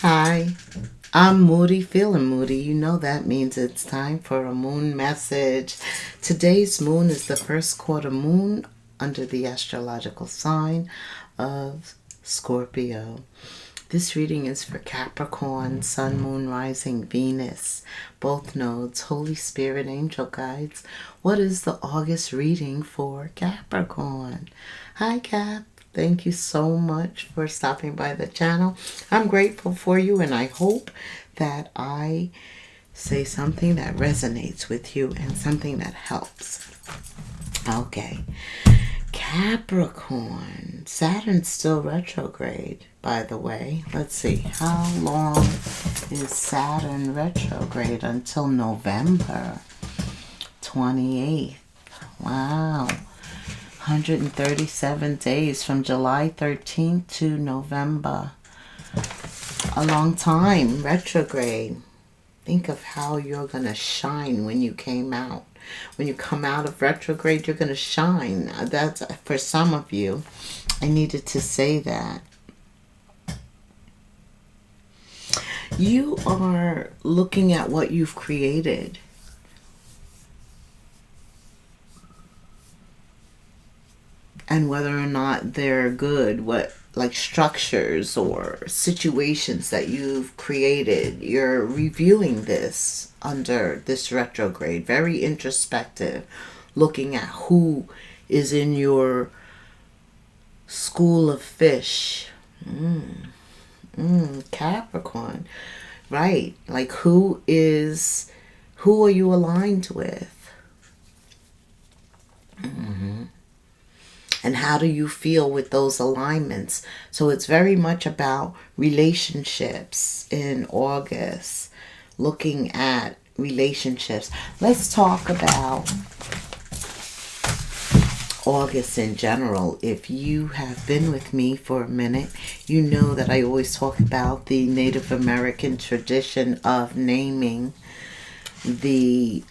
Hi, I'm Moody, feeling moody. You know that means it's time for a moon message. Today's moon is the first quarter moon under the astrological sign of Scorpio. This reading is for Capricorn, Sun, Moon, Rising, Venus, both nodes, Holy Spirit, Angel Guides. What is the August reading for Capricorn? Hi, Cap. Thank you so much for stopping by the channel. I'm grateful for you, and I hope that I say something that resonates with you and something that helps. Okay. Capricorn. Saturn's still retrograde, by the way. Let's see. How long is Saturn retrograde? Until November 28th. Wow. 137 days from July 13th to November. A long time. Retrograde. Think of how you're going to shine when you came out. When you come out of retrograde, you're going to shine. That's for some of you. I needed to say that. You are looking at what you've created. And whether or not they're good, like structures or situations that you've created, you're reviewing this under this retrograde. Very introspective, looking at who is in your school of fish. Capricorn, right? Like who are you aligned with? And how do you feel with those alignments? So it's very much about relationships in August, looking at relationships. Let's talk about August in general. If you have been with me for a minute, you know that I always talk about the Native American tradition of naming the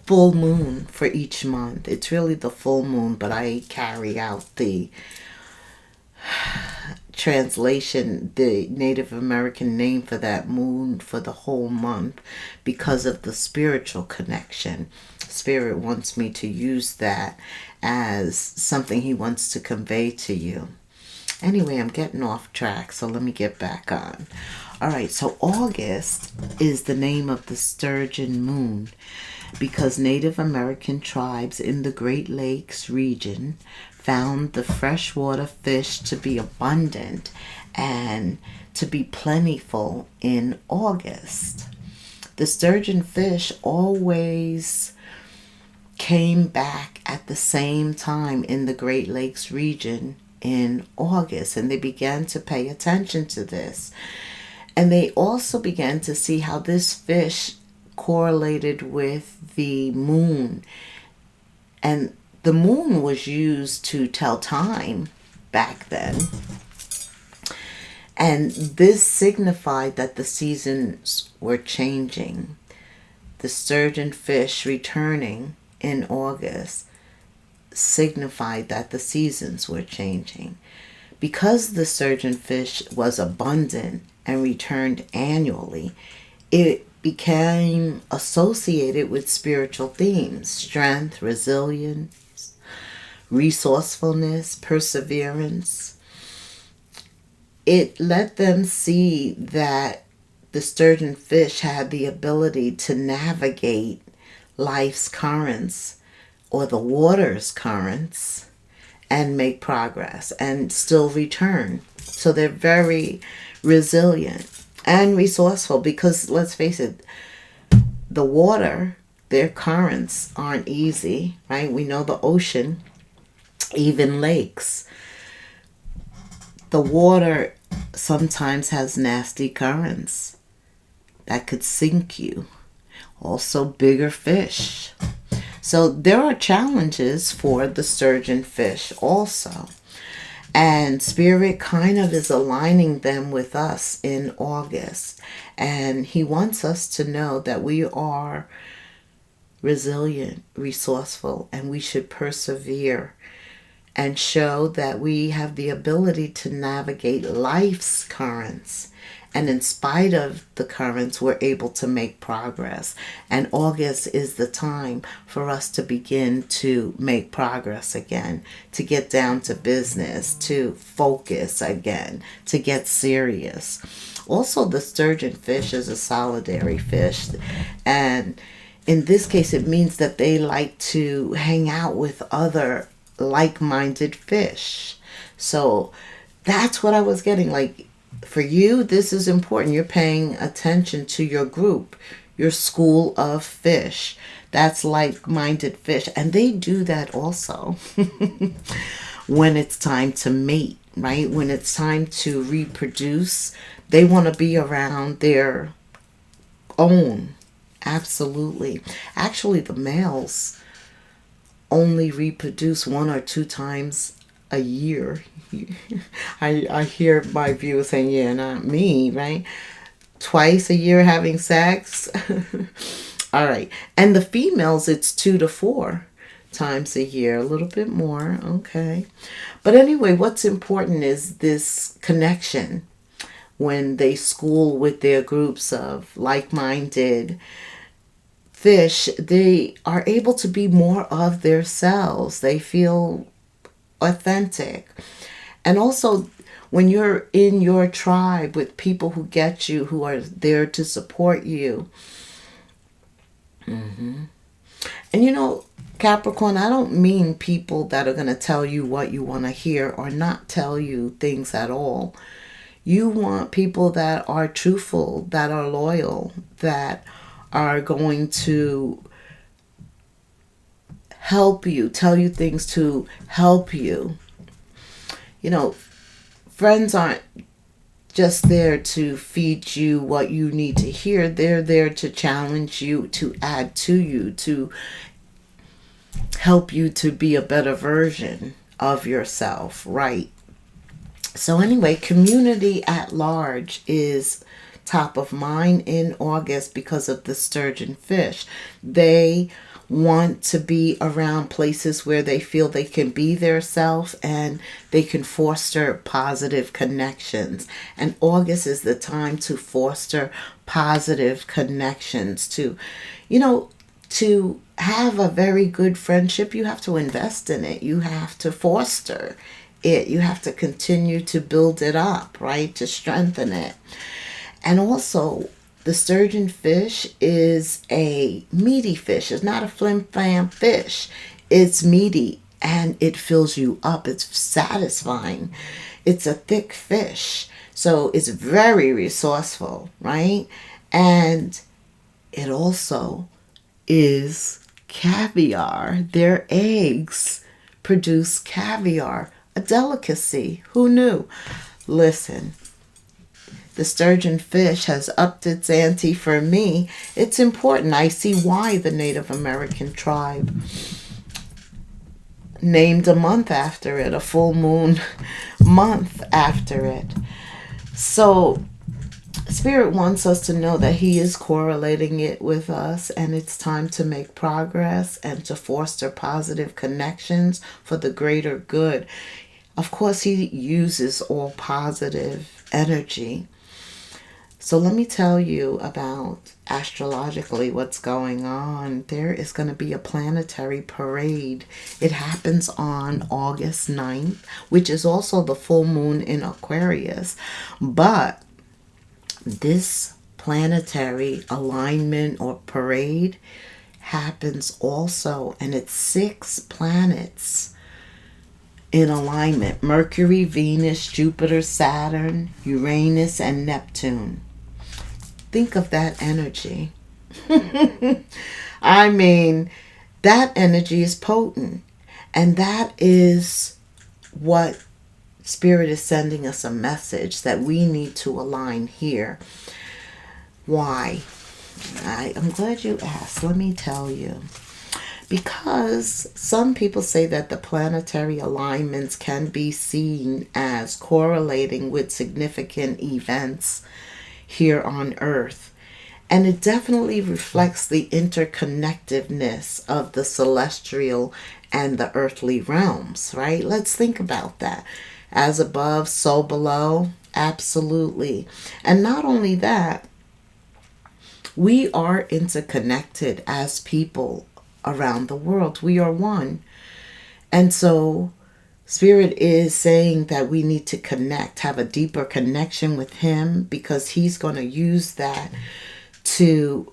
full moon for each month. It's really the full moon, but I carry out the translation, the Native American name for that moon for the whole month, because of the spiritual connection. Spirit wants me to use that as something he wants to convey to you. Anyway, I'm getting off track, so let me get back on. All right, so August is the name of the sturgeon moon, because Native American tribes in the Great Lakes region found the freshwater fish to be abundant and to be plentiful in August. The sturgeon fish always came back at the same time in the Great Lakes region in August, and they began to pay attention to this. And they also began to see how this fish correlated with the moon. And the moon was used to tell time back then. And this signified that the seasons were changing. The sturgeon fish returning in August signified that the seasons were changing. Because the sturgeon fish was abundant and returned annually, it became associated with spiritual themes: strength, resilience, resourcefulness, perseverance. It let them see that the sturgeon fish had the ability to navigate life's currents, or the water's currents, and make progress and still return. So they're very resilient and resourceful, because let's face it, the water, their currents aren't easy, right? We know the ocean, even lakes. The water sometimes has nasty currents that could sink you. Also bigger fish. So there are challenges for the sturgeon fish also. And Spirit kind of is aligning them with us in August. And he wants us to know that we are resilient, resourceful, and we should persevere and show that we have the ability to navigate life's currents. And in spite of the currents, we're able to make progress. And August is the time for us to begin to make progress again, to get down to business, to focus again, to get serious. Also, the sturgeon fish is a solitary fish. And in this case, it means that they like to hang out with other like-minded fish. So that's what I was getting. Like, for you, this is important. You're paying attention to your group, your school of fish. That's like-minded fish. And they do that also when it's time to mate, right? When it's time to reproduce, they want to be around their own. Absolutely. Actually, the males only reproduce 1 or 2 times a year. I hear my viewers saying, yeah, not me, right? Twice a year having sex. All right. And the females, it's 2 to 4 times a year, a little bit more. Okay. But anyway, what's important is this connection when they school with their groups of like-minded fish. They are able to be more of themselves. They feel authentic. And also, when you're in your tribe with people who get you, who are there to support you. And you know, Capricorn, I don't mean people that are going to tell you what you want to hear or not tell you things at all. You want people that are truthful, that are loyal, that are going to help you, tell you things to help you. You know, friends aren't just there to feed you what you need to hear. They're there to challenge you, to add to you, to help you to be a better version of yourself, right? So anyway, community at large is top of mind in August because of the sturgeon fish. They want to be around places where they feel they can be their self and they can foster positive connections. And August is the time to foster positive connections. To have a very good friendship, you have to invest in it. You have to foster it. You have to continue to build it up, right? To strengthen it. And also, the sturgeon fish is a meaty fish. It's not a flim-flam fish. It's meaty and it fills you up. It's satisfying. It's a thick fish. So it's very resourceful, right? And it also is caviar. Their eggs produce caviar, a delicacy. Who knew? Listen. The sturgeon fish has upped its ante for me. It's important. I see why the Native American tribe named a month after it, a full moon month after it. So Spirit wants us to know that he is correlating it with us, and it's time to make progress and to foster positive connections for the greater good. Of course, he uses all positive energy. So let me tell you about astrologically what's going on. There is going to be a planetary parade. It happens on August 9th, which is also the full moon in Aquarius. But this planetary alignment or parade happens also, and it's 6 planets in alignment: Mercury, Venus, Jupiter, Saturn, Uranus, and Neptune. Think of that energy. I mean, that energy is potent. And that is what Spirit is sending us a message that we need to align here. Why? I'm glad you asked. Let me tell you. Because some people say that the planetary alignments can be seen as correlating with significant events here on Earth. And it definitely reflects the interconnectedness of the celestial and the earthly realms, right? Let's think about that. As above, so below. Absolutely. And not only that, we are interconnected as people around the world. We are one. And so Spirit is saying that we need to connect, have a deeper connection with Him, because He's going to use that to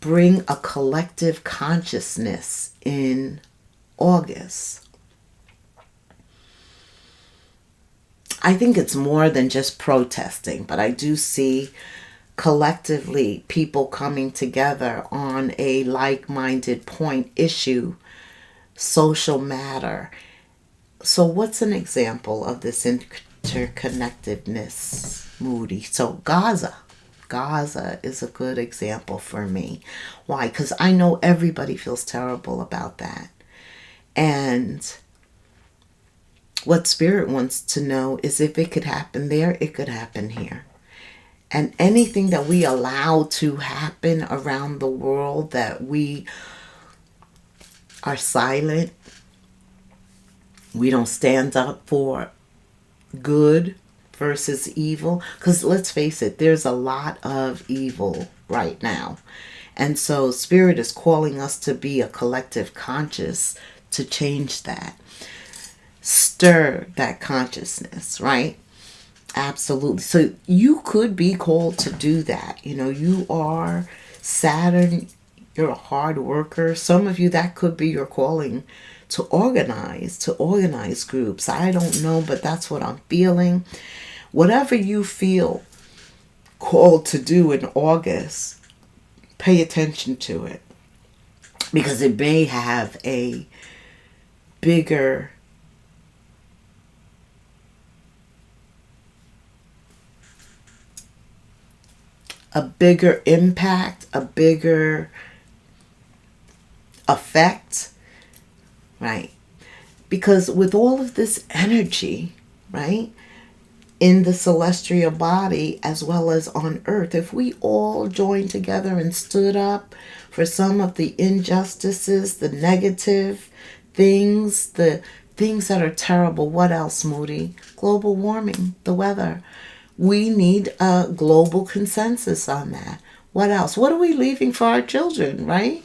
bring a collective consciousness in August. I think it's more than just protesting, but I do see collectively people coming together on a like-minded point, issue, social matter. So what's an example of this interconnectedness, Moody? So Gaza is a good example for me. Why? Because I know everybody feels terrible about that. And what Spirit wants to know is, if it could happen there, it could happen here. And anything that we allow to happen around the world, that we are silent, we don't stand up for good versus evil. Because let's face it, there's a lot of evil right now. And so Spirit is calling us to be a collective conscious to change that. Stir that consciousness, right? Absolutely. So you could be called to do that. You know, you are Saturn, you're a hard worker. Some of you, that could be your calling to organize groups. I don't know, but that's what I'm feeling. Whatever you feel called to do in August, pay attention to it, because it may have a bigger impact, a bigger effect, right? Because with all of this energy, right, in the celestial body as well as on earth, if we all joined together and stood up for some of the injustices, the negative things, the things that are terrible. What else, Moody? Global warming, the weather. We need a global consensus on that. What else? What are we leaving for our children, right?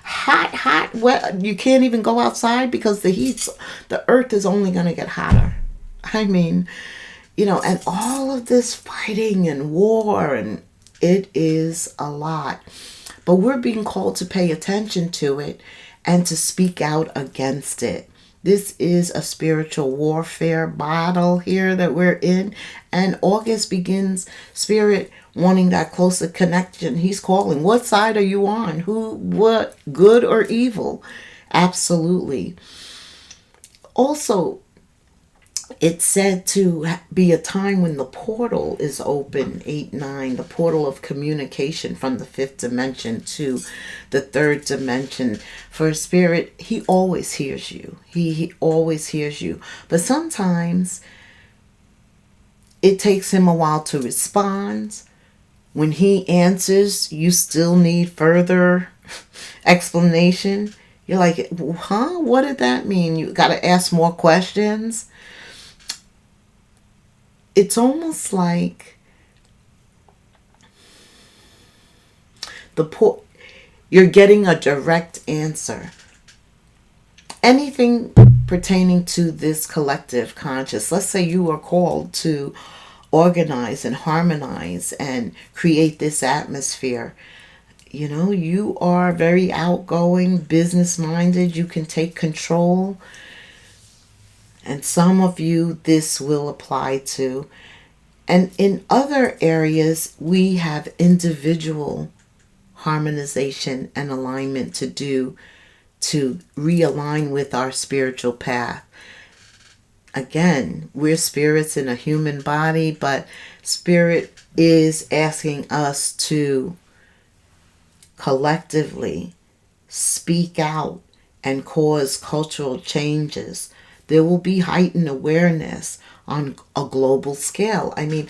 Hot, wet. You can't even go outside because the earth is only going to get hotter. I mean, you know, and all of this fighting and war, and it is a lot. But we're being called to pay attention to it and to speak out against it. This is a spiritual warfare battle here that we're in. And August begins, Spirit wanting that closer connection. He's calling. What side are you on? Who, what, good or evil? Absolutely. Also, it's said to be a time when the portal is open, 8-9, the portal of communication from the 5th dimension to the 3rd dimension. For Spirit, He always hears you. He always hears you. But sometimes it takes Him a while to respond. When He answers, you still need further explanation. You're like, huh? What did that mean? You got to ask more questions. It's almost like you're getting a direct answer. Anything pertaining to this collective conscious, let's say you are called to organize and harmonize and create this atmosphere. You know, you are very outgoing, business-minded. You can take control. And some of you, this will apply to. And in other areas, we have individual harmonization and alignment to do to realign with our spiritual path. Again, we're spirits in a human body, but Spirit is asking us to collectively speak out and cause cultural changes. There will be heightened awareness on a global scale. I mean,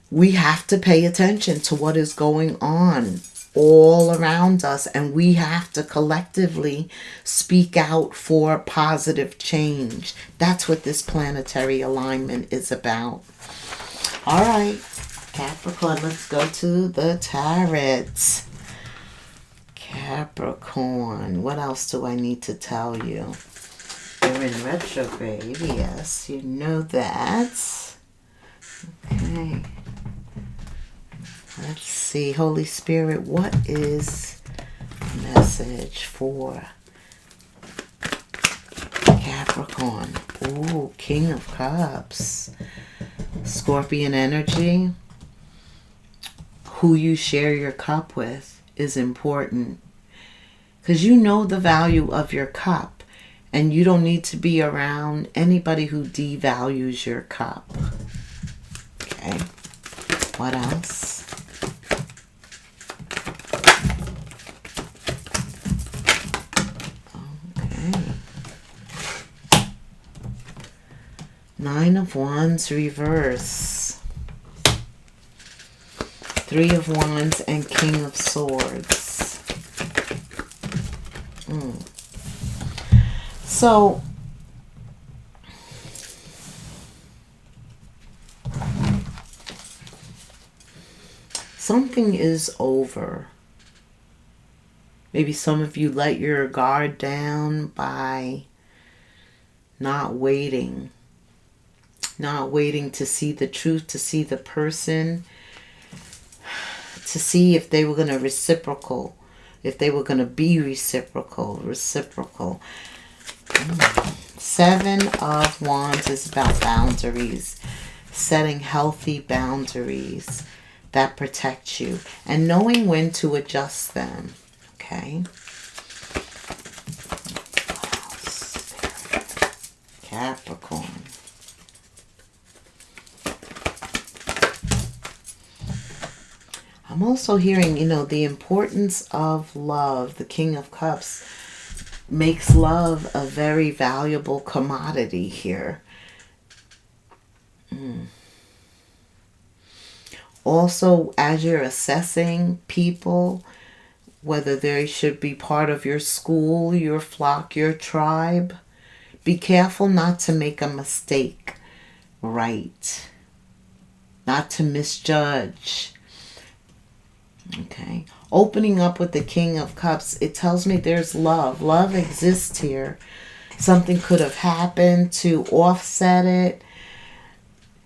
we have to pay attention to what is going on all around us, and we have to collectively speak out for positive change. That's what this planetary alignment is about. All right, Capricorn, let's go to the tarot. Capricorn, what else do I need to tell you? You're in retrograde, yes, you know that. Okay. Let's see, Holy Spirit, what is the message for Capricorn? Ooh, King of Cups. Scorpion energy. Who you share your cup with is important, because you know the value of your cup, and you don't need to be around anybody who devalues your cup. Okay. What else? Nine of Wands reverse. Three of Wands and King of Swords. So, something is over. Maybe some of you let your guard down by not waiting to see the truth, to see the person, to see if they were going to be reciprocal. Seven of Wands is about boundaries, setting healthy boundaries that protect you and knowing when to adjust them. Okay. Capricorn. I'm also hearing, the importance of love. The King of Cups makes love a very valuable commodity here. Also, as you're assessing people, whether they should be part of your school, your flock, your tribe, be careful not to make a mistake, right? Not to misjudge. Okay. Opening up with the King of Cups, it tells me there's love. Love exists here. Something could have happened to offset it.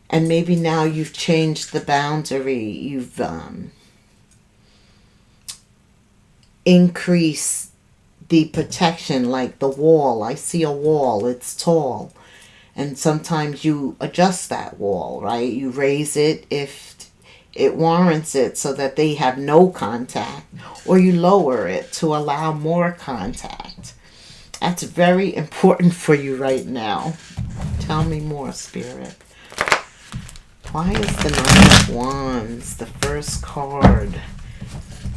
And maybe now you've changed the boundary. You've increased the protection, like the wall. I see a wall. It's tall. And sometimes you adjust that wall, right? You raise it if it warrants it so that they have no contact, or you lower it to allow more contact. That's very important for you right now. Tell me more, Spirit. Why is the Nine of Wands the first card?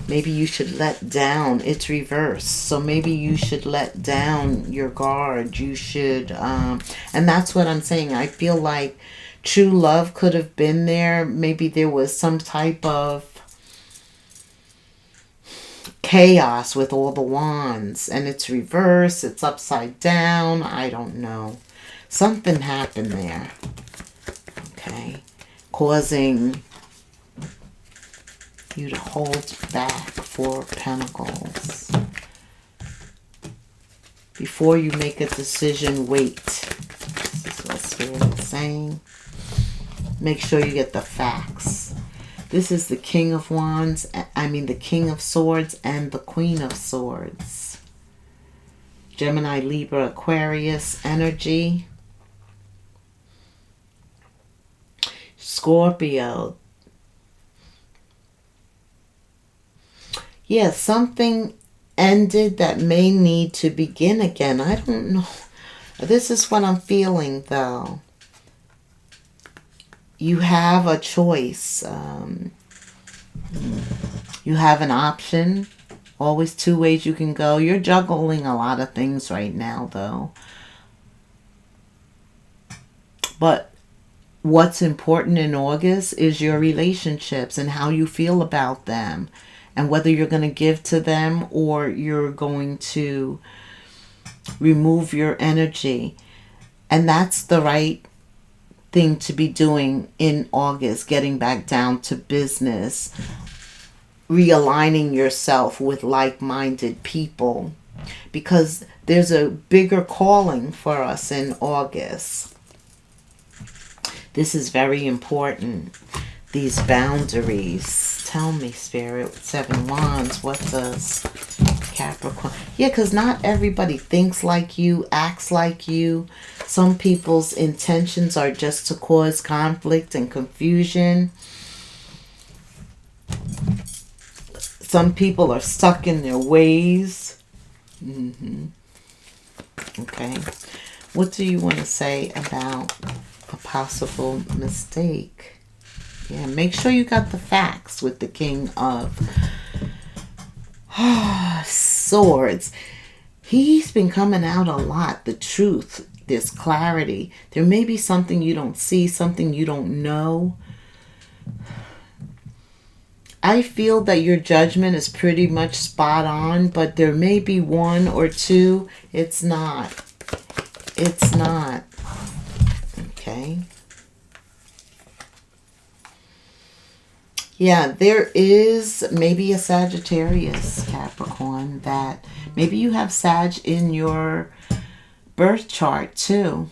Maybe you should let down. It's reversed. So maybe you should let down your guard. You should, and that's what I'm saying. I feel like true love could have been there. Maybe there was some type of chaos with all the wands. And it's reversed. It's upside down. I don't know. Something happened there. Okay. Causing you to hold back Four of Pentacles. Before you make a decision, wait. This is what Spirit is saying. Make sure you get the facts. This is the King of Wands, the King of Swords and the Queen of Swords. Gemini, Libra, Aquarius energy. Scorpio. Yeah, something ended that may need to begin again. I don't know. This is what I'm feeling, though. You have a choice. You have an option. Always two ways you can go. You're juggling a lot of things right now, though. But what's important in August is your relationships and how you feel about them, and whether you're going to give to them or you're going to remove your energy. And that's the right thing to be doing in August, getting back down to business, realigning yourself with like-minded people, because there's a bigger calling for us in August. This is very important. These boundaries. Tell me, Spirit, 7 Wands, what does Capricorn? Yeah, because not everybody thinks like you, acts like you. Some people's intentions are just to cause conflict and confusion. Some people are stuck in their ways. Okay. What do you want to say about a possible mistake? Yeah, make sure you got the facts with the King of Swords. He's been coming out a lot. The truth. There's clarity. There may be something you don't see, something you don't know. I feel that your judgment is pretty much spot on, but there may be one or two. It's not. It's not. Okay. Yeah, there is maybe a Sagittarius, Capricorn, that maybe you have Sag in your birth chart too.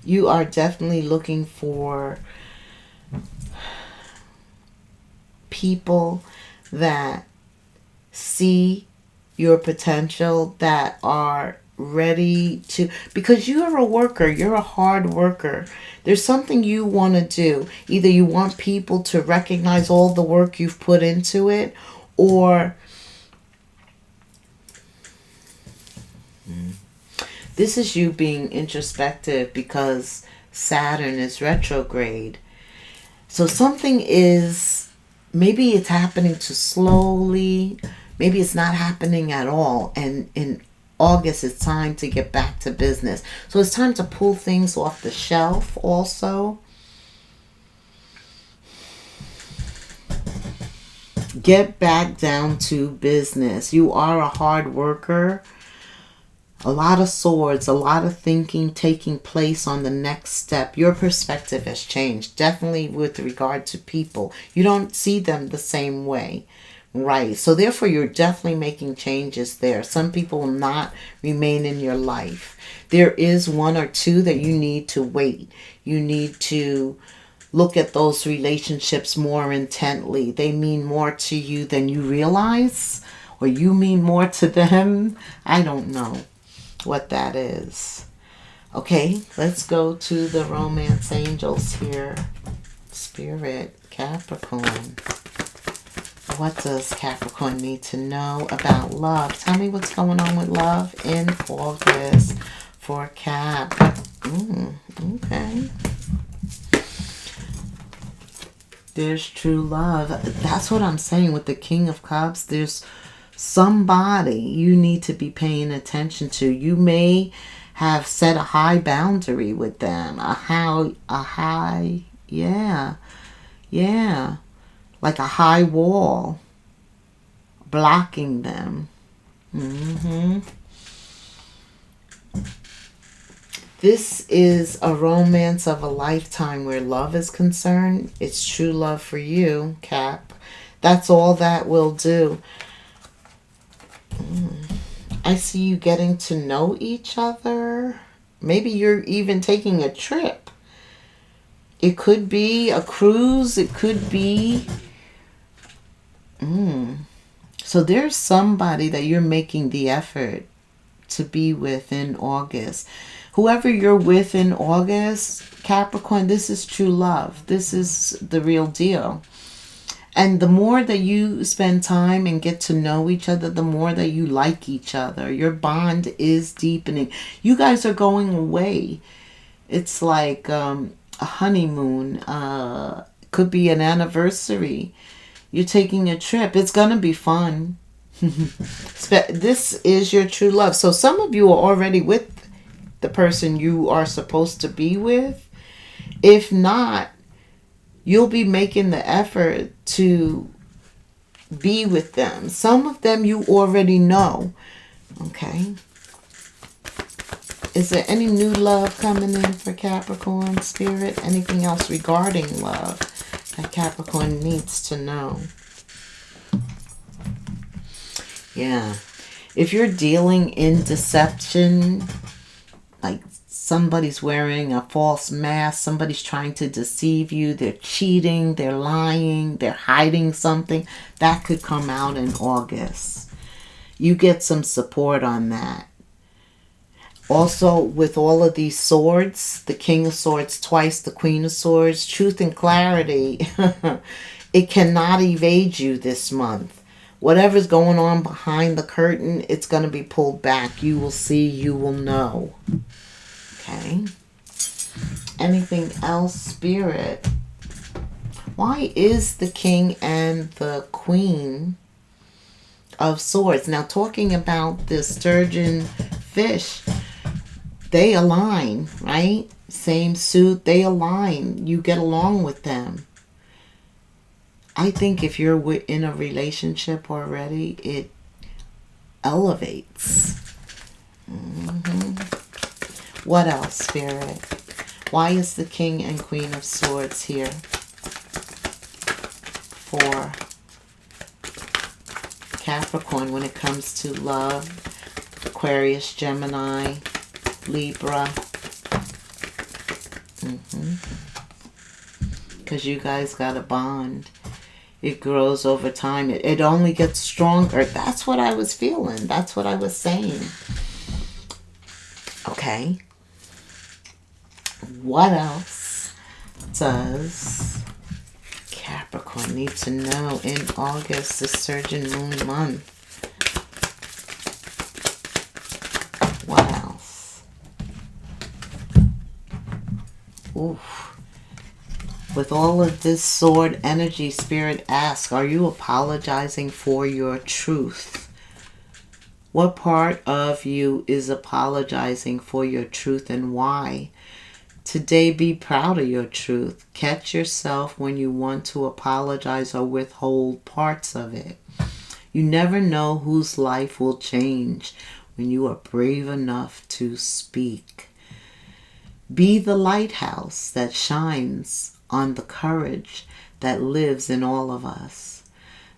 You are definitely looking for people that see your potential, that are ready to, because you're a worker, you're a hard worker. There's something you want to do. Either you want people to recognize all the work you've put into it, or this is you being introspective because Saturn is retrograde. So something is, maybe it's happening too slowly. Maybe it's not happening at all. And in August, it's time to get back to business. So it's time to pull things off the shelf also. Get back down to business. You are a hard worker. A lot of swords, a lot of thinking taking place on the next step. Your perspective has changed, definitely with regard to people. You don't see them the same way, right? So therefore, you're definitely making changes there. Some people will not remain in your life. There is one or two that you need to wait. You need to look at those relationships more intently. They mean more to you than you realize, or you mean more to them. I don't know what that is. Okay, let's go to the romance angels here. Spirit, Capricorn. What does Capricorn need to know about love? Tell me what's going on with love in August for Cap. Okay. There's true love. That's what I'm saying with the King of Cups. There's somebody you need to be paying attention to. You may have set a high boundary with them. Like a high wall blocking them. This is a romance of a lifetime where love is concerned. It's true love for you, Cap. That's all that will do. I see you getting to know each other. Maybe you're even taking a trip. It could be a cruise. It could be... So there's somebody that you're making the effort to be with in August. Whoever you're with in August, Capricorn, this is true love. This is the real deal. And the more that you spend time and get to know each other, the more that you like each other. Your bond is deepening. You guys are going away. It's like a honeymoon. Could be an anniversary. You're taking a trip. It's going to be fun. This is your true love. So some of you are already with the person you are supposed to be with. If not, you'll be making the effort to be with them. Some of them you already know. Okay. Is there any new love coming in for Capricorn spirit? Anything else regarding love that Capricorn needs to know? Yeah. If you're dealing in deception, like somebody's wearing a false mask, somebody's trying to deceive you, they're cheating, they're lying, they're hiding something, that could come out in August. You get some support on that. Also, with all of these swords, the King of Swords twice, the Queen of Swords, truth and clarity, it cannot evade you this month. Whatever's going on behind the curtain, it's going to be pulled back. You will see, you will know. Okay. Anything else, Spirit? Why is the King and the Queen of Swords? Now, talking about the sturgeon fish, they align, right? Same suit, they align. You get along with them. I think if you're in a relationship already, it elevates. What else, Spirit? Why is the King and Queen of Swords here for Capricorn when it comes to love? Aquarius, Gemini, Libra. Because you guys got a bond. It grows over time. It only gets stronger. That's what I was feeling. That's what I was saying. Okay. What else does Capricorn need to know in August, the Sturgeon Moon month? What else? Oof. With all of this sword energy, Spirit asks, are you apologizing for your truth? What part of you is apologizing for your truth and why? Today, be proud of your truth. Catch yourself when you want to apologize or withhold parts of it. You never know whose life will change when you are brave enough to speak. Be the lighthouse that shines on the courage that lives in all of us.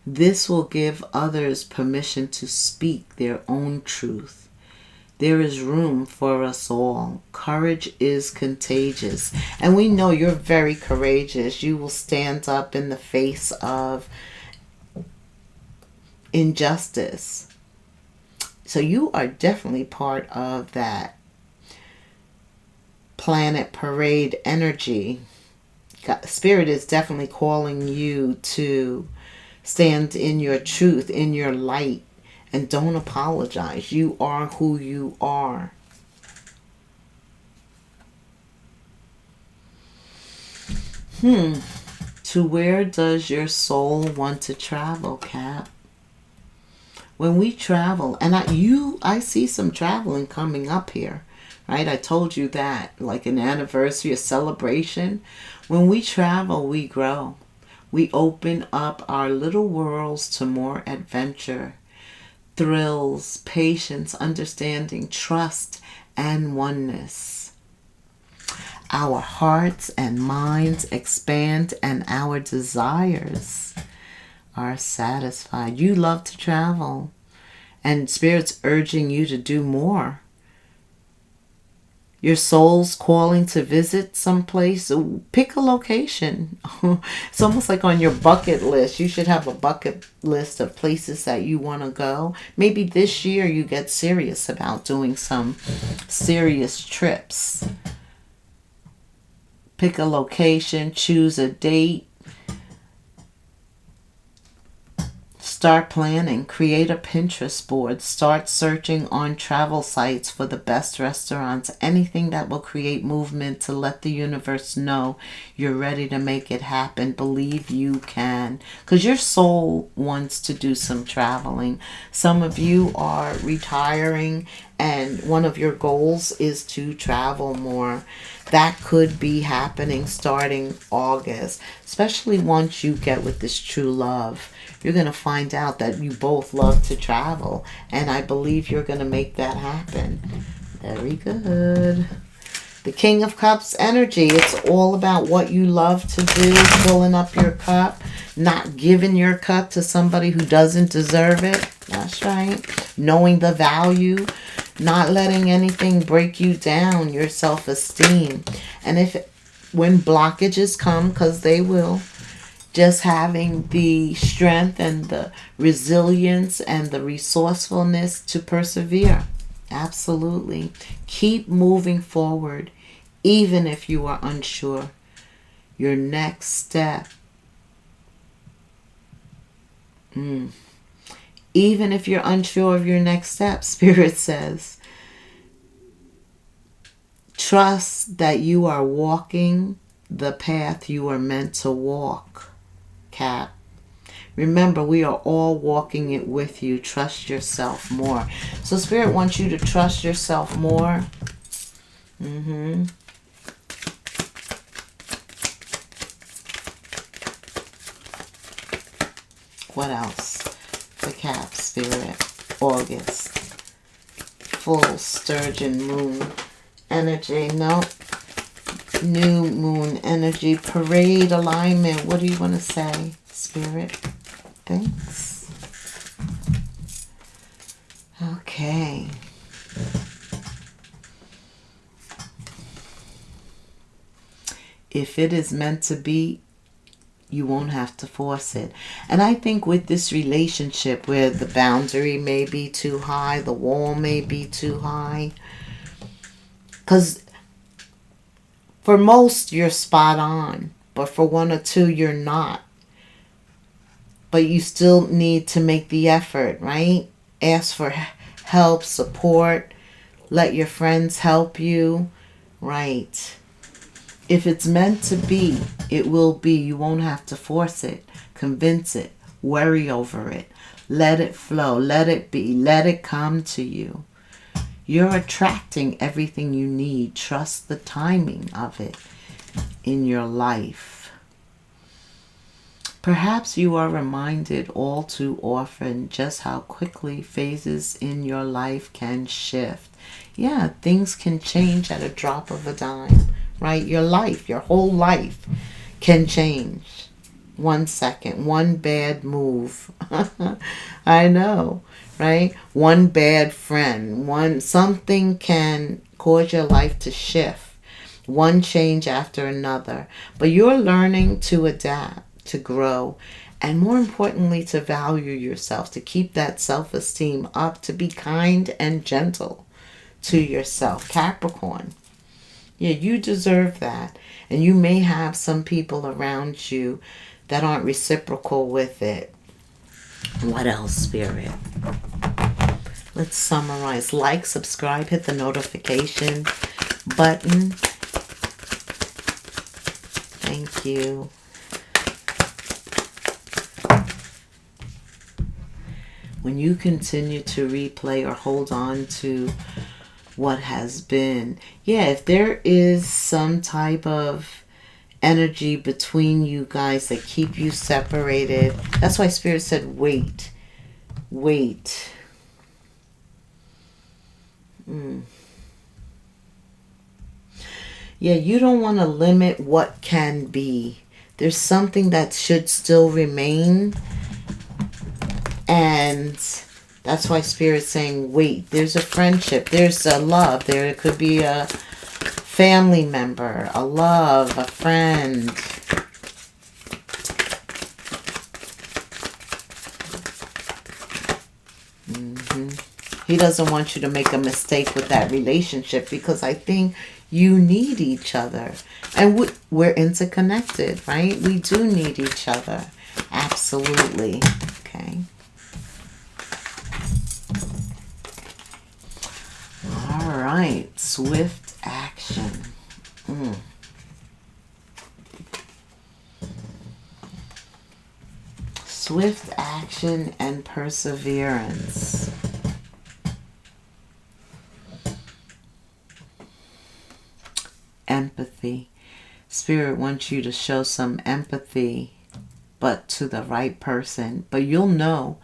This will give others permission to speak their own truth. There is room for us all. Courage is contagious. And we know you're very courageous. You will stand up in the face of injustice. So you are definitely part of that planet parade energy. Spirit is definitely calling you to stand in your truth, in your light, and don't apologize. You are who you are. To where does your soul want to travel, Cap? When we travel, and I see some traveling coming up here, right? I told you that, like an anniversary, a celebration. When we travel, we grow. We open up our little worlds to more adventure, thrills, patience, understanding, trust, and oneness. Our hearts and minds expand and our desires are satisfied. You love to travel, and Spirit's urging you to do more. Your soul's calling to visit someplace. Pick a location. It's almost like on your bucket list. You should have a bucket list of places that you want to go. Maybe this year you get serious about doing some serious trips. Pick a location, choose a date. Start planning. Create a Pinterest board. Start searching on travel sites for the best restaurants. Anything that will create movement to let the universe know you're ready to make it happen. Believe you can. Because your soul wants to do some traveling. Some of you are retiring and one of your goals is to travel more. That could be happening starting August. Especially once you get with this true love. You're going to find out that you both love to travel. And I believe you're going to make that happen. Very good. The King of Cups energy. It's all about what you love to do. Filling up your cup. Not giving your cup to somebody who doesn't deserve it. That's right. Knowing the value. Not letting anything break you down. Your self-esteem. And when blockages come, because they will, just having the strength and the resilience and the resourcefulness to persevere. Absolutely. Keep moving forward, even if you are unsure. Your next step. Even if you're unsure of your next step, Spirit says, trust that you are walking the path you are meant to walk. Cap. Remember, we are all walking it with you. Trust yourself more. So Spirit wants you to trust yourself more. What else? The Cap, Spirit. August. Full sturgeon moon energy. No. New moon energy. Parade alignment. What do you want to say, Spirit? Thanks. Okay. If it is meant to be, you won't have to force it. And I think with this relationship where the boundary may be too high, the wall may be too high, because for most you're spot on, but for one or two you're not. But you still need to make the effort, right? Ask for help, support, let your friends help you, right? If it's meant to be, it will be. You won't have to force it, convince it, worry over it. Let it flow, let it be, let it come to you. You're attracting everything you need. Trust the timing of it in your life. Perhaps you are reminded all too often just how quickly phases in your life can shift. Yeah, things can change at a drop of a dime, right? Your life, your whole life can change. 1 second, one bad move. I know, right? One bad friend, something can cause your life to shift. One change after another. But you're learning to adapt, to grow, and more importantly, to value yourself, to keep that self-esteem up, to be kind and gentle to yourself. Capricorn. Yeah, you deserve that. And you may have some people around you that aren't reciprocal with it. What else, Spirit? Let's summarize. Like, subscribe, hit the notification button. Thank you. When you continue to replay or hold on to what has been, yeah, if there is some type of energy between you guys that keep you separated, that's why Spirit said wait. Yeah, you don't want to limit what can be. There's something that should still remain, and that's why Spirit's saying wait. There's a friendship, there's a love, there could be a family member, a love, a friend. He doesn't want you to make a mistake with that relationship, because I think you need each other. And we're interconnected, right? We do need each other. Absolutely. Okay. swift action. Swift action and perseverance. Empathy. Spirit wants you to show some empathy, but to the right person. But you'll know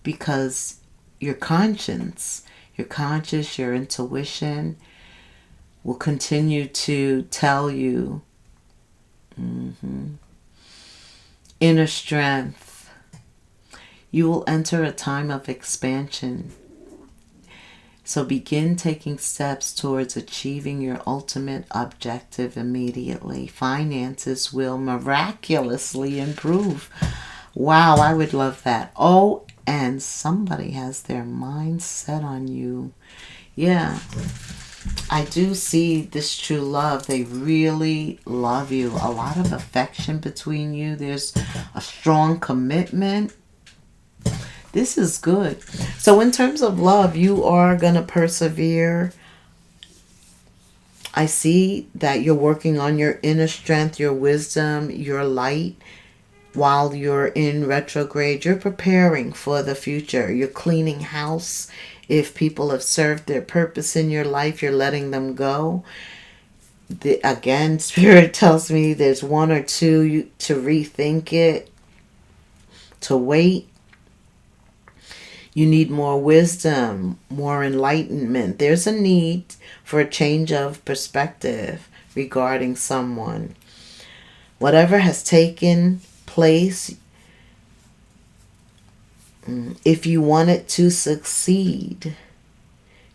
because your conscience, your intuition will continue to tell you. Inner strength. You will enter a time of expansion. So begin taking steps towards achieving your ultimate objective immediately. Finances will miraculously improve. Wow, I would love that. Oh, and somebody has their mind set on you. Yeah, I do see this true love. They really love you. A lot of affection between you. There's a strong commitment. This is good. So in terms of love, you are going to persevere. I see that you're working on your inner strength, your wisdom, your light. While you're in retrograde, you're preparing for the future. You're cleaning house. If people have served their purpose in your life, you're letting them go. Again, Spirit tells me there's one or two to rethink it, to wait. You need more wisdom, more enlightenment. There's a need for a change of perspective regarding someone. Whatever has taken place, if you want it to succeed,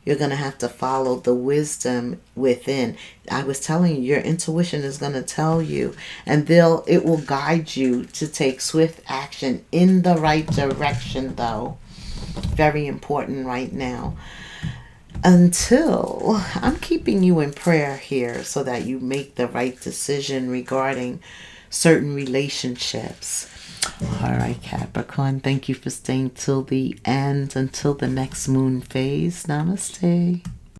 you're going to have to follow the wisdom within. I was telling you, your intuition is going to tell you, and it will guide you to take swift action in the right direction, though. Very important right now. Until I'm keeping you in prayer here so that you make the right decision regarding certain relationships. All right, Capricorn, thank you for staying till the end, until the next moon phase. Namaste.